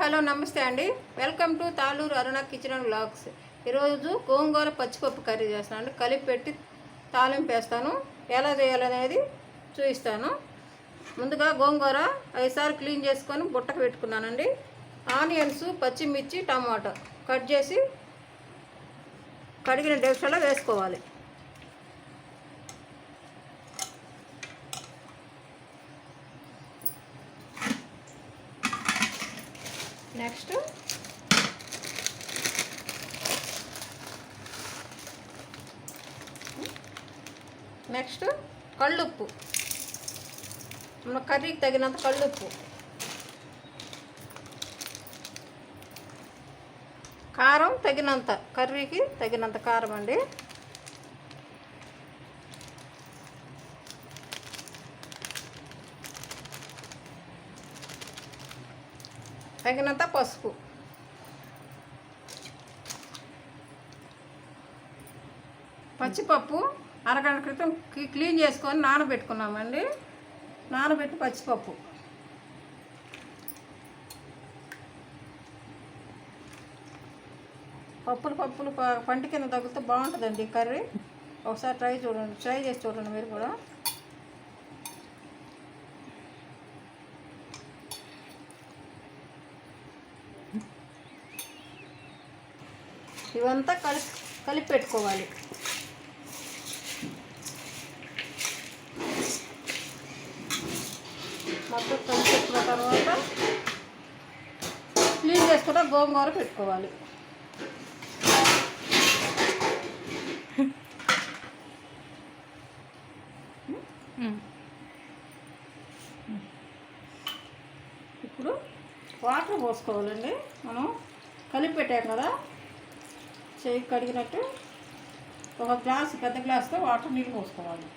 Hello నమస్తే అండి. Welcome to Taluru Aruna kitchen and vlogs. ఈరోజు గోంగూర పచ్చిపప్పు కర్రీ చేస్తాను. కలిపి పెట్టి తాలింపు వేస్తాను. ఎలా చేయాలనేది చూపిస్తాను. ముందుగా గోంగూర 5 సార్లు క్లీన్ చేసుకొని బుట్టకు పెట్టుకున్నానండి. ఆనియన్స్, పచ్చిమిర్చి, టమాటో కట్ చేసి కడిగిన డేక్షలో వేసుకోవాలి. నెక్స్ట్ కళ్ళుప్పు, మన కర్రీకి తగినంత కళ్ళుప్పు, కారం తగినంత, కర్రీకి తగినంత కారం అండి, తగినంత పసుపు, పచ్చిపప్పు అరగంట క్రితం క్లీన్ చేసుకొని నానబెట్టుకున్నామండి. నానబెట్టి పచ్చిపప్పు, పప్పులు పంట కింద తగిలితే బాగుంటుందండి కర్రీ. ఒకసారి ట్రై చేసి చూడండి మీరు కూడా. ఇవంతా కలిపి పెట్టుకోవాలి. మొత్తం కలిపి పెట్టుకున్న తర్వాత క్లీన్ చేసుకుంటే గోంగూర పెట్టుకోవాలి. ఇప్పుడు వాటర్ పోసుకోవాలండి. మనం కలిపి పెట్టాం కదా, చేయి కడిగినట్టు ఒక గ్లాస్, పెద్ద గ్లాస్తో వాటర్ నీళ్ళు పోసుకోవాలి.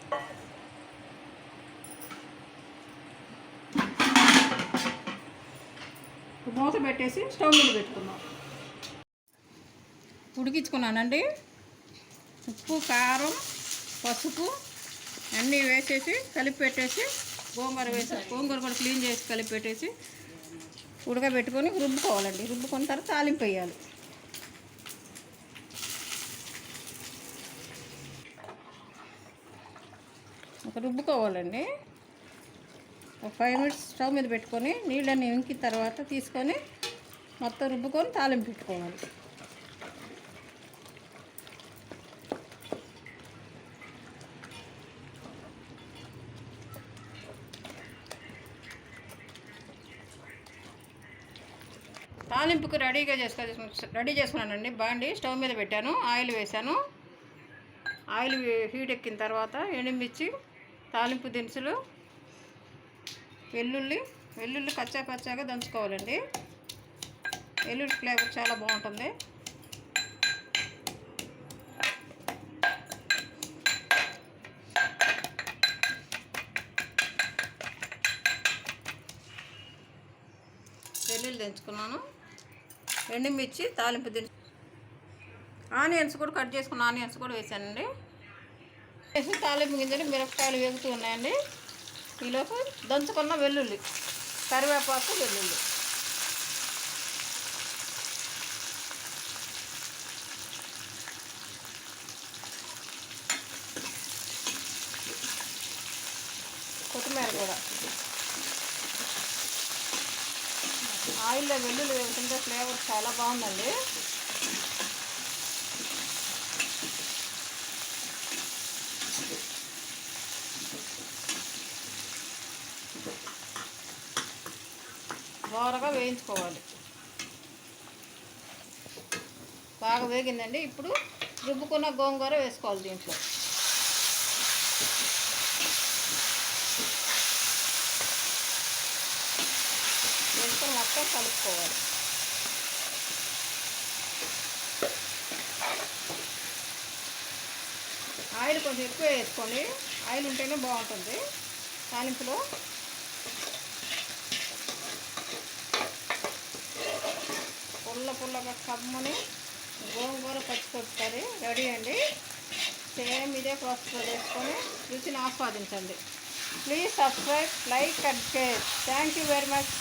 మూత పెట్టేసి స్టవ్ మీద పెట్టుకున్నాం. ఉడికించుకున్నానండి. ఉప్పు, కారం, పసుపు అన్నీ వేసేసి కలిపి పెట్టేసి గోంగూర కూడా క్లీన్ చేసి కలిపి పెట్టేసి ఉడకబెట్టుకొని రుబ్బుకోవాలండి. రుబ్బుకున్న తర్వాత తాలింపు వేయాలి. రుబ్బుకోవాలండి. ఒక 5 మినిట్స్ స్టవ్ మీద పెట్టుకొని నీళ్ళని ఇంకిన తర్వాత తీసుకొని మొత్తం రుబ్బుకొని తాలింపు పెట్టుకోవాలి. తాలింపుకు రెడీ చేసుకున్నానండి. బాండి స్టవ్ మీద పెట్టాను, ఆయిల్ వేసాను. ఆయిల్ హీట్ ఎక్కిన తర్వాత ఎండుమిర్చి, తాలింపు దినుసులు, వెల్లుల్లి పచ్చాగా దంచుకోవాలండి. వెల్లుల్లి ఫ్లేవర్ చాలా బాగుంటుంది. వెల్లుల్లి దంచుకున్నాను. ఎండుమిర్చి, తాలింపు దినుసు, ఆనియన్స్ కూడా కట్ చేసుకున్న ఆనియన్స్ కూడా వేసానండి. వేసి తాలింపు గింజలు, మిరపకాయలు వేగుతూ ఉన్నాయండి. ఈలోపు దంచుకున్న వెల్లుల్లి, కరివేపాకు, వెల్లుల్లి, కొత్తిమీర కూడా. ఆయిల్లో వెల్లుల్లి వేస్తుంటే ఫ్లేవర్ చాలా బాగుందండి. బాగా వేయించుకోవాలి. బాగా వేగిందండి. ఇప్పుడు రుబ్బుకున్న గోంగూర వేసుకోవాలి. దీంట్లో వేసుకొని మొత్తం కలుపుకోవాలి. ఆయిల్ కొంచెం ఎక్కువ వేసుకోండి. ఆయిల్ ఉంటేనే బాగుంటుంది తాలింపులో. పుల్లగా కమ్మని గోంగూర పచ్చిపప్పు కర్రీ రెడీ అండి. సేమ్ ఇదే ప్రాసెస్లో చేసుకొని రుచిని ఆస్వాదించండి. Please subscribe, like and share. Thank you very much.